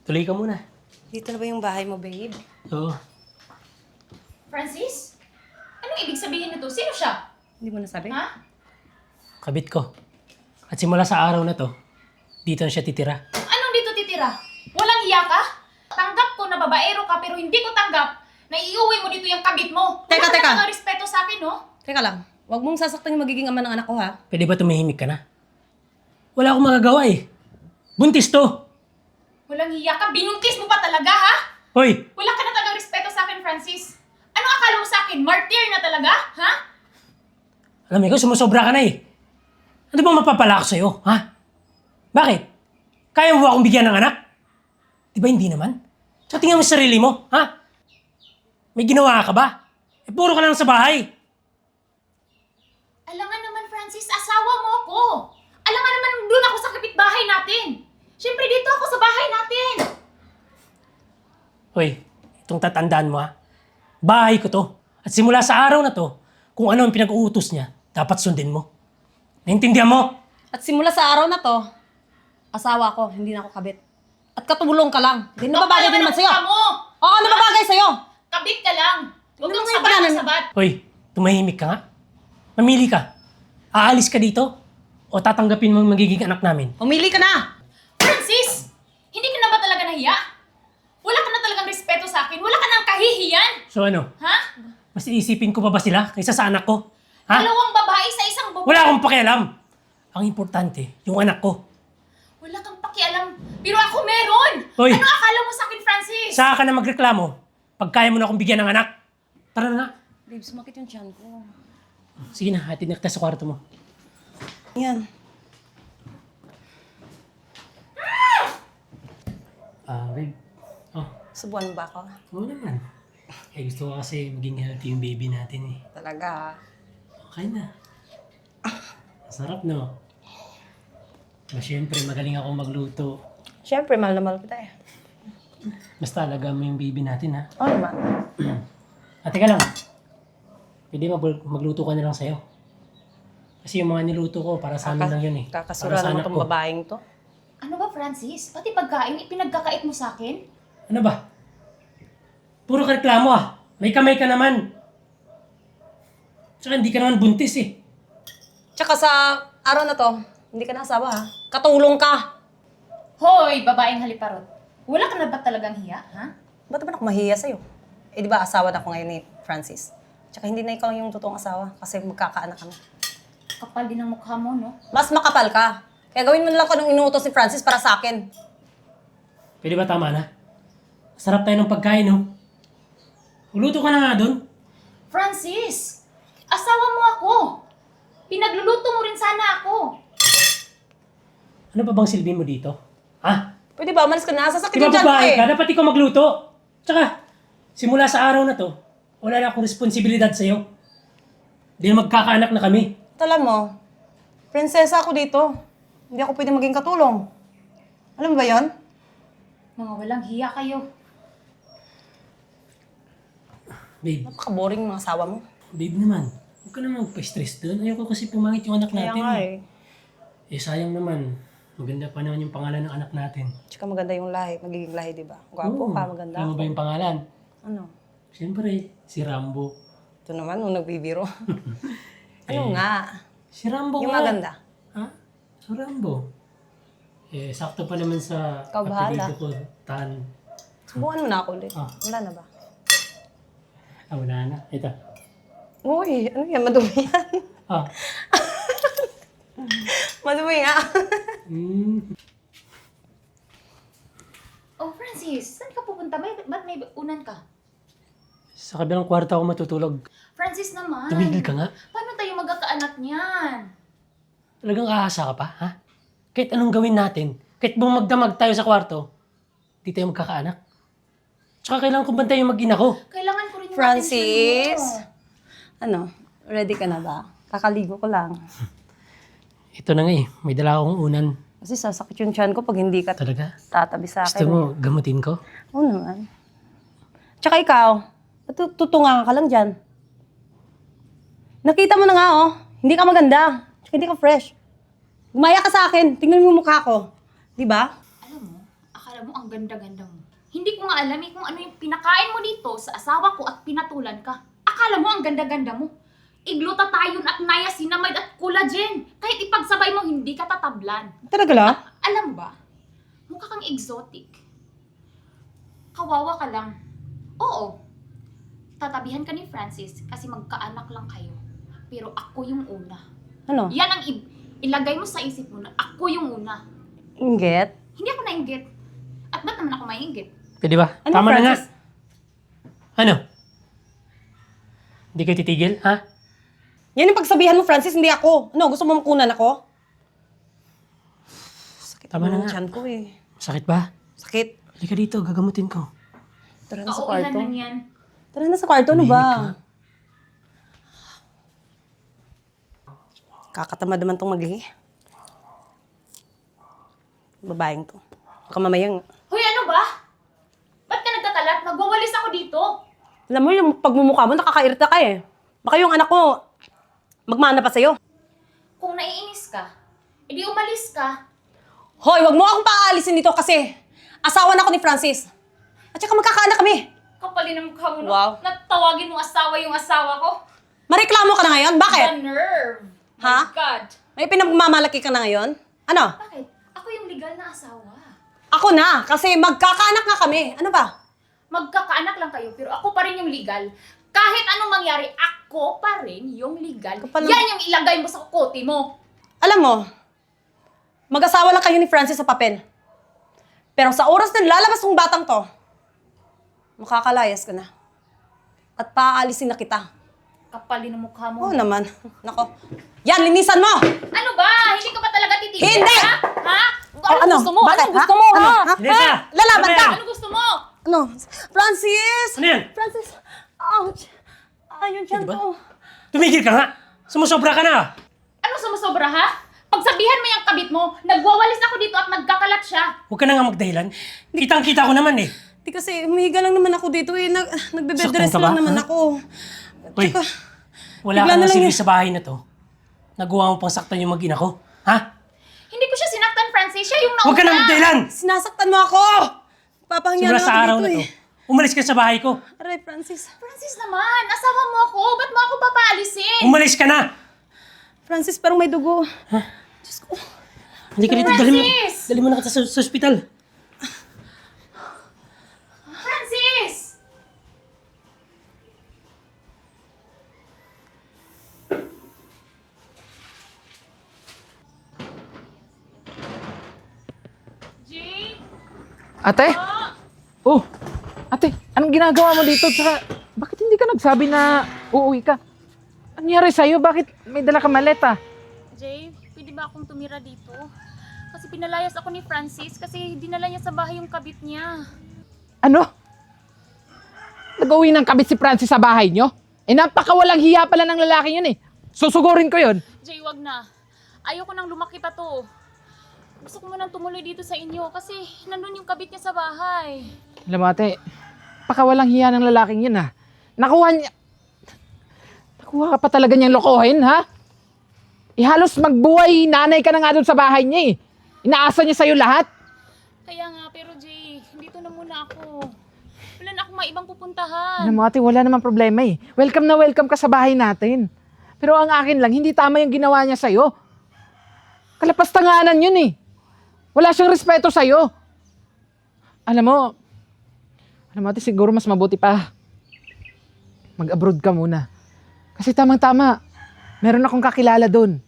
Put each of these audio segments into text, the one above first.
Tuloy ka muna. Dito na ba yung bahay mo, babe? Oo. Francis? Anong ibig sabihin nito? Sino siya? Hindi mo nasabi? Ha? Kabit ko. At simula sa araw na to, dito na siya titira. Anong dito titira? Walang hiya ka? Tanggap ko na babaero ka pero hindi ko tanggap na iuwi mo dito yung kabit mo. Teka, Wala teka. ka ng respeto sa akin, no? Teka lang. Huwag mong sasaktan yung magiging ama ng anak ko, ha? Pwede ba tumahimik ka na? Wala akong magagawa eh. Buntis to! Walang hiya ka. Binuntis mo pa talaga, ha? Hoy! Wala ka na talagang respeto sa akin, Francis. Anong akala mo sa akin? Martyr na talaga? Ha? Alam mo ikaw, sumusobra ka na eh. Ano bang mapapala ko sa'yo, ha? Bakit? Kaya mo ba akong bigyan ng anak? Di ba hindi naman? So tingnan mo sa sarili mo, ha? May ginawa ka ba? Eh puro ka lang sa bahay. Alangan naman, Francis, asawa mo ako. Alangan naman, doon ako sa kapitbahay natin. Siyempre, dito ako sa bahay natin. Hoy, itong tatandaan mo ha. Bahay ko to. At simula sa araw na to, kung ano ang pinag-uutos niya, dapat sundin mo. Naintindihan mo? At simula sa araw na to, asawa ko, hindi na ako kabit. At katulong ka lang. Hindi na babagay din naman sa'yo. Mo. Oo, ano babagay sa'yo? Kabit ka lang. Huwag Ano kang ba yung sabat na pananan? sabat. Hoy, tumahimik ka nga. Mamili ka. Aalis ka dito o tatanggapin mo ang magiging anak namin? Umili ka na! Francis! Hindi ka na ba talaga nahiya? Wala ka na talagang respeto sa akin. Wala ka nang kahihiyan. So ano, Ha? mas iisipin ko pa ba sila kaysa sa anak ko? Ha? Dalawang babae sa isang babae. Wala akong pakialam. Ang importante, yung anak ko. Wala kang pakialam. Pero ako meron. Hoy. Ano akala mo sa akin, Francis? Saka ka na magreklamo pag kaya mo na akong bigyan ng anak. Tara na nga. Babe, sumakit yung tiyan ko. Sige na, hatid na kita sa kwarto mo. Yan. Babe. Oh, Subuan mo ba ako? oo naman. Eh, gusto ko kasi maging healthy yung baby natin eh. Talaga. Okay na. Sarap, no? Siyempre, magaling ako magluto. Siyempre, mahal na mahal kita eh. Basta alagaan mo yung baby natin, ha? Oo naman. Teka lang. Pwede magluto ka na lang sa'yo. Kasi yung mga niluto ko, para sa amin lang yun eh. Kakasura Para sa naman anak tong ko. babaeng to. Ano ba, Francis? Pati pagkain, ipinagkakait mo sa akin? Ano ba? Puro ka reklamo ah. May kamay ka naman. Tsaka hindi ka naman buntis eh. Tsaka sa araw na to, hindi ka na asawa ha. Katulong ka. Hoy, babaeng haliparot. Wala ka na ba talagang hiya, ha? Ba't naman ako mahiya sa'yo? Eh di ba asawa na ako ngayon ni Francis? Tsaka hindi na ikaw yung totoong asawa kasi magkakaanak kami. Kapal din ang mukha mo, no? Mas makapal ka. Kaya gawin mo na lang kung anong inuutos ni Francis para sa akin. Pwede ba tama na? Sarap tayo ng pagkain, no? Uluto ka na nga doon. Francis! Asawa mo ako! Pinagluluto mo rin sana ako! Ano pa bang silbi mo dito? Ha? Pwede ba? Umalis ka na. Sasakit Di ba yung tiyan ko babae eh. ka? Dapat ikaw magluto. Tsaka, simula sa araw na to, wala na akong responsibilidad sa'yo. Di na magkakaanak na kami. Alam mo, prinsesa ako dito. Hindi ako pwede maging katulong. Alam mo ba yon? Mga walang hiya kayo. Babe, Napaka-boring yung mga asawa mo. babe naman. Huwag ka naman magpa-stress doon. Ayoko kasi pumangit yung anak Kaya natin. nga eh. Eh, sayang naman. Maganda pa naman yung pangalan ng anak natin. Tsaka maganda yung lahi. Magiging lahi, di ba? Gwapo ka, maganda Ano ako. ba yung pangalan? Ano? Siyempre, si Rambo. Ito naman, nung nagbibiro. Ano Eh, nga? Si Rambo Yung nga. maganda. Ha? Si Rambo. Eh, sakto pa naman sa Ikaw bahala. apelido ko, Tan. Subukan mo na ako ulit. Ah. Wala na ba? Wala na. Ito. Uy, ano yan? Madumi yan. Ah. Madumi nga. Oh, Francis, saan ka pupunta? Ba't may unan ka? Sa kabilang kwarto ako matutulog. Francis naman. Tumigil ka nga. Paano tayo magkakaanak niyan? Talagang aasa ka pa, ha? Kahit anong gawin natin, kahit bumagdamag tayo sa kwarto, di tayo magkakaanak. Tsaka kailangan kong bantayan yung mag-ina ko. Kailangan ko rin yung Francis? atensyon mo. Ano? Ready ka na ba? Kakaligo ko lang. Ito na nga eh, may dala akong unan. Kasi sasakit yung tiyan ko pag hindi ka Talaga? tatabi sa Gusto akin. mo gamutin ko? Oo naman. Tsaka ikaw, tutunga ka lang dyan. Nakita mo na nga oh, hindi ka maganda. Tsaka hindi ka fresh. Gumaya ka sa akin, tingnan mo yung mukha ko. Di ba? Alam mo, akala Alam mo, ang ganda-ganda mo. Hindi ko nga alam kung ano yung pinakain mo dito sa asawa ko at pinatulan ka. Akala mo ang ganda-ganda mo. Glutathione at niacinamide at collagen. Kahit ipagsabay mo, hindi ka tatablan. Talaga la? Alam mo ba, mukha kang exotic. Kawawa ka lang. Oo, tatabihan ka ni Francis kasi magkaanak lang kayo. Pero ako yung una. Ano? Yan ang ilagay mo sa isip mo na ako yung una. Inggit? Hindi ako nainggit. At ba't naman ako maingit? Pwede ba? Ano, Tama na nga. Francis? Ano? Hindi kayo titigil, ha? Yan yung pagsabihan mo, Francis, hindi ako. Ano, gusto mo makunan ako? Sakit Tama na ng nga. tiyan ko eh. Sakit ba? Sakit. Halika dito, gagamutin ko. Tara na sa Oo, ilan kwarto. lang yan. Tara na sa kwarto, ano ba? Kakatamad naman tong maglihi. Babaeng to. Baka mamayang. Hoy, ano ba? Ba't ka nagkakalat? Nagwawalis ako dito. Alam mo, yung pagmumukha mo, nakakairita ka eh. Baka yung anak ko, magmana pa sa'yo. Kung naiinis ka, edi umalis ka. Hoy, wag mo akong paalisin dito kasi asawa na ako ni Francis. At saka magkakaanak kami. Kapalin ang mukha mo, no? Wow. Natawagin mong asawa yung asawa ko. Mareklamo ka na ngayon? Bakit? The nerve. Ha? My God. May pinagmamalaki ka na ngayon? Ano? Bakit? Ako yung legal na asawa. Ako na, kasi magkakaanak nga kami. Ano ba? Magkakaanak lang kayo, pero ako pa rin yung legal. Kahit anong mangyari, ako pa rin yung legal. Kapal- Yan yung ilagay mo sa kukote mo. Alam mo, mag-asawa lang kayo ni Francis sa papel. Pero sa oras na lalabas ng batang to, makakalayas ka na. At paaalisin na kita. Kapalin ang mukha mo. Oo naman. Nako. Yan, linisan mo! Ano ba? Hindi ka ba talaga titigil? Hindi! Ha? Ha? Oh, ano? Gusto mo? Bakit, Anong ha? gusto mo, Ano? ha? Ha? Vanessa! Lalaban Ano ka! yan? Ano gusto mo? Ano? Francis! Ano yan? Francis! Ouch! Ayun dyan Pwede ba? to. Tumigil ka nga! Sumusobra ka na! Ano sumusobra, ha? Pagsabihan mo yung kabit mo, nagwawalis ako dito at nagkakalat siya. Huwag ka na nga magdahilan. Kitang-kita ko naman eh. Di kasi, humihiga lang naman ako dito eh. Nagbe-bed Saktan rest ka ba? lang naman Ha? ako. Uy, Tsaka, wala bigla ka na nang lang silbi yun. sa bahay na to. Nagawa mo pang saktan yung mag-ina ko. Ha? Hindi ko siya sinaktan, Francis. Siya yung nauna. Huwag ka na magdahilan! sinasaktan mo ako! Papahinga Simula na sa ako araw dito na to. eh. Umalis ka sa bahay ko. Aray, Francis. Francis naman, asawa mo ako. Ba't mo ako papaalisin? Umalis ka na! Francis, parang may dugo. Diyos ko. Hindi ka dito. Francis! Dali mo na kita sa ospital. Francis! Jay? Ate? Oh, ate, anong ginagawa mo dito? Tsaka, bakit hindi ka nagsabi na uuwi ka? Ano nangyari sa'yo? Bakit may dala ka maleta? Jay, pwede ba akong tumira dito? Kasi pinalayas ako ni Francis kasi dinala niya sa bahay yung kabit niya. Ano? Nag-uwi ng kabit si Francis sa bahay nyo? Eh, napakawalang hiya pala ng lalaki yun eh. Susugurin ko yun. Jay, wag na. Ayoko nang lumaki pa to. Gusto ko munang tumuloy dito sa inyo kasi nandun yung kabit niya sa bahay. Alam mo ate, pakawalang hiya ng lalaking yun ha. Nakuha ka pa talaga niyang lokohin ha? Halos magbuhay nanay ka na nga doon sa bahay niya eh. Inaasa niya sa'yo lahat. Kaya nga, pero Jay, dito na muna ako. Wala na akong maibang pupuntahan. Alam mo ate, wala namang problema eh. Welcome na welcome ka sa bahay natin. Pero ang akin lang, hindi tama yung ginawa niya sa'yo. Kalapastanganan yun eh. Wala siyang respeto sa'yo. Alam mo ate, siguro mas mabuti pa mag-abroad ka muna. Kasi tamang-tama, meron akong kakilala doon.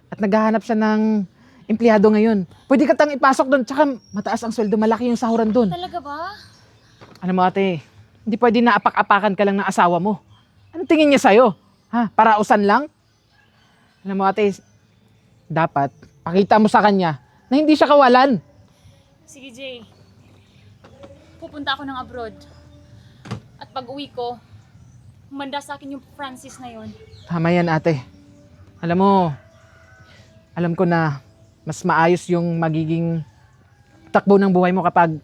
At naghahanap siya ng empleyado ngayon. Pwede ka tang ipasok doon, tsaka mataas ang sweldo, malaki yung sahuran doon. Talaga ba? Alam mo ate, hindi pwede na apak-apakan ka lang ng asawa mo. Ano tingin niya sa'yo? Ha? Parausan lang? Alam mo ate, dapat pakita mo sa kanya na hindi siya kawalan. Sige, Jay. Pupunta ako ng abroad. At pag uwi ko, humanda sa akin yung Francis na yun. Tama yan ate. Alam ko na mas maayos yung magiging takbo ng buhay mo kapag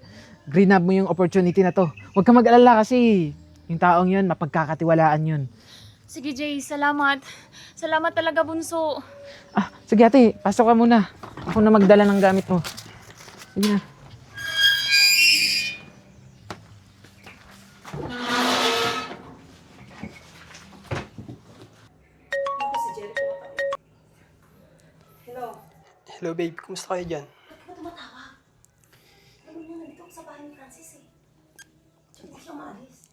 greenab mo yung opportunity na to. Huwag ka mag-alala kasi yung taong yun, mapagkakatiwalaan yun. Sige, Jay. Salamat. Salamat talaga, bunso. Sige ate, pasok ka muna. Ako na magdala ng gamit mo. Sige na. Hello babe, kumusta kayo dyan? Ba't ka tumatawag? Alam mo, nandito ako sa bahay ni Francis eh. Hindi siya maalis.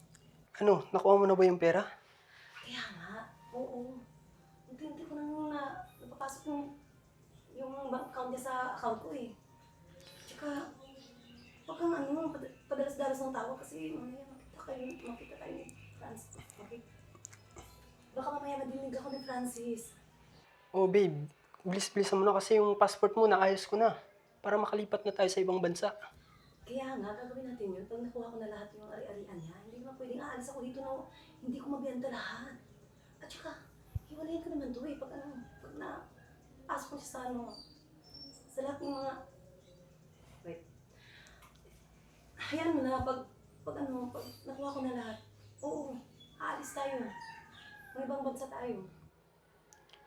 Ano, nakuha mo na ba yung pera? Kaya nga, oo. Hindi ko nang napapasok yung bank account niya sa account ko eh. Tsaka, huwag kang padalas-dalas ng tawag kasi mamaya makita tayo ni Francis. Okay? Baka mamaya madinig ako ni Francis. Oh babe, bilis-bilisan mo na kasi yung passport mo, naayos ko na. Para makalipat na tayo sa ibang bansa. Kaya nga, gagawin natin yun. Pag nakuha ko na lahat yung ari-arian niya, hindi naman pwedeng aalis ako dito na hindi ko mabenta lahat. At saka, hiwalayin ko naman to eh. Pag pasok ko siya sa lahat ng mga... Wait. Hayaan mo na, pag nakuha ko na lahat, oo, aalis tayo. May ibang bansa tayo.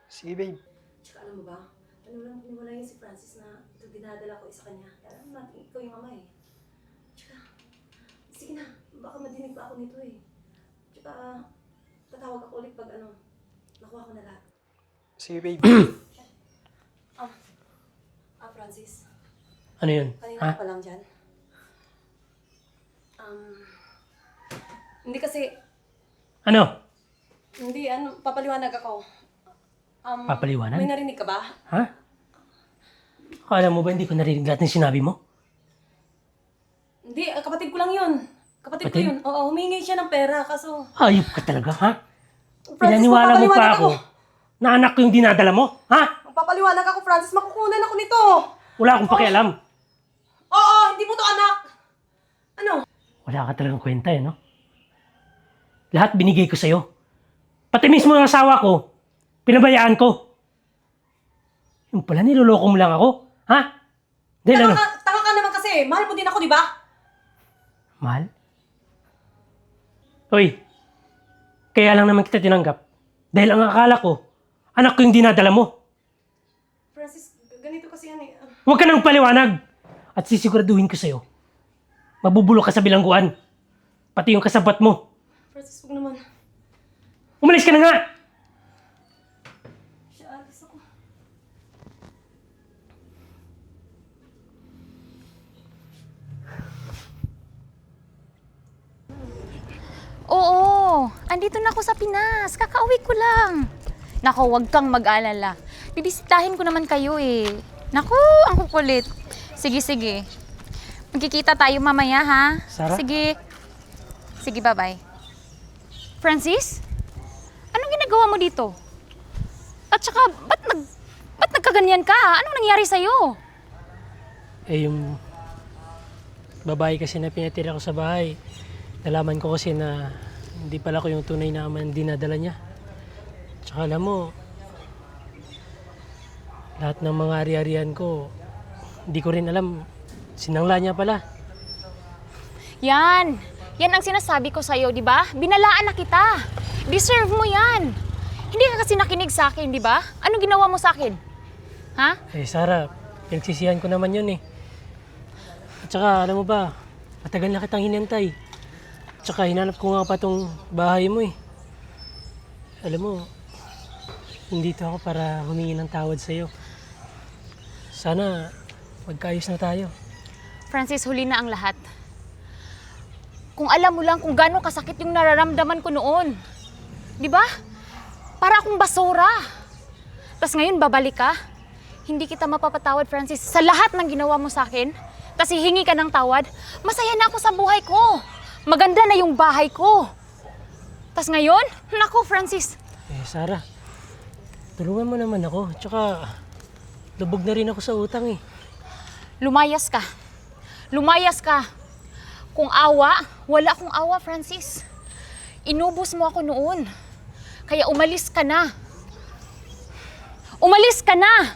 Sige babe. Tsaka alam mo ba, paniwala yun si Francis na ito dinadala ko isa kanya. Alam mo natin, ikaw yung ama eh. Tsaka, sige na, baka madinig pa ako nito eh. Tsaka, tatawag ako ulit pag nakuha ko na lahat. Sige babe. Francis, Ano yun? kanina ka pa lang dyan. Hindi kasi, Ano? hindi, papaliwanag ako. Papaliwanag? May narinig ka ba? Ha? Akala mo ba hindi ko narinig lahat ng sinabi mo? Hindi, kapatid ko lang yun. Kapatid ko Kapatid? yun. Oo, humingi siya ng pera, kaso... Ayop ka talaga, ha? Francis, Pinaniwala mo pa magpapaliwanag ako na anak ko yung dinadala mo, ha? Magpapaliwanag ako, Francis. Makukunan ako nito. Wala akong pakialam. Oo, hindi mo to anak. Ano? Wala ka talagang kwenta eh, no? Lahat binigay ko sa'yo. Pati mismo ang asawa ko, pinabayaan ko. Yung pala, niloloko mo lang ako, ha? Dahil ano? Tanga ka naman kasi. Mahal mo din ako, di ba? Mahal? Hoy, kaya lang naman kita tinanggap. Dahil ang akala ko, anak ko yung dinadala mo. Francis, ganito kasi yan eh. Huwag ka nang paliwanag. At sisiguraduhin ko sa'yo, mabubulok ka sa bilangguan. Pati yung kasabat mo. Francis, huwag naman. Umalis ka na nga! Siya, alis ako. Oo, andito na ako sa Pinas. Kakauwi ko lang. Nako, wag kang mag-alala. Bibisitahin ko naman kayo eh. Nako, ang kukulit. Sige, sige. Magkikita tayo mamaya, ha? Sarah? Sige. Sige, bye-bye. Francis? Anong ginagawa mo dito? At saka, ba't nagkaganyan ka? Anong nangyari sa'yo? Eh, yung babae kasi na pinatira ko sa bahay, nalaman ko kasi na hindi pala ko yung tunay na ama na dinadala niya. Tsaka alam mo, lahat ng mga ari-arian ko, hindi ko rin alam, sinangla niya pala. Yan ang sinasabi ko sa'yo, di ba? Binalaan na kita. Deserve mo yan. Hindi ka kasi nakinig sa akin, di ba? Anong ginawa mo sa akin? Ha? Eh, Sarah, pinagsisihan ko naman yun eh. At saka, alam mo ba, matagal na kitang hinantay. At saka, hinanap ko nga pa tong bahay mo eh. Alam mo, nandito ako para humingi ng tawad sa'yo. Sana, magkaayos na tayo. Francis, huli na ang lahat. Kung alam mo lang kung gaano kasakit yung nararamdaman ko noon. Di ba? Para akong basura. Tapos ngayon, babalik ka. Hindi kita mapapatawad, Francis, sa lahat ng ginawa mo sa akin. Tapos hihingi ka ng tawad. Masaya na ako sa buhay ko. Maganda na yung bahay ko. Tapos ngayon, naku, Francis. Eh, Sarah, tulungan mo naman ako. Tsaka, lubog na rin ako sa utang eh. Lumayas ka. Lumayas ka. Kung awa, wala akong awa, Francis. Inubos mo ako noon. Kaya umalis ka na. Umalis ka na!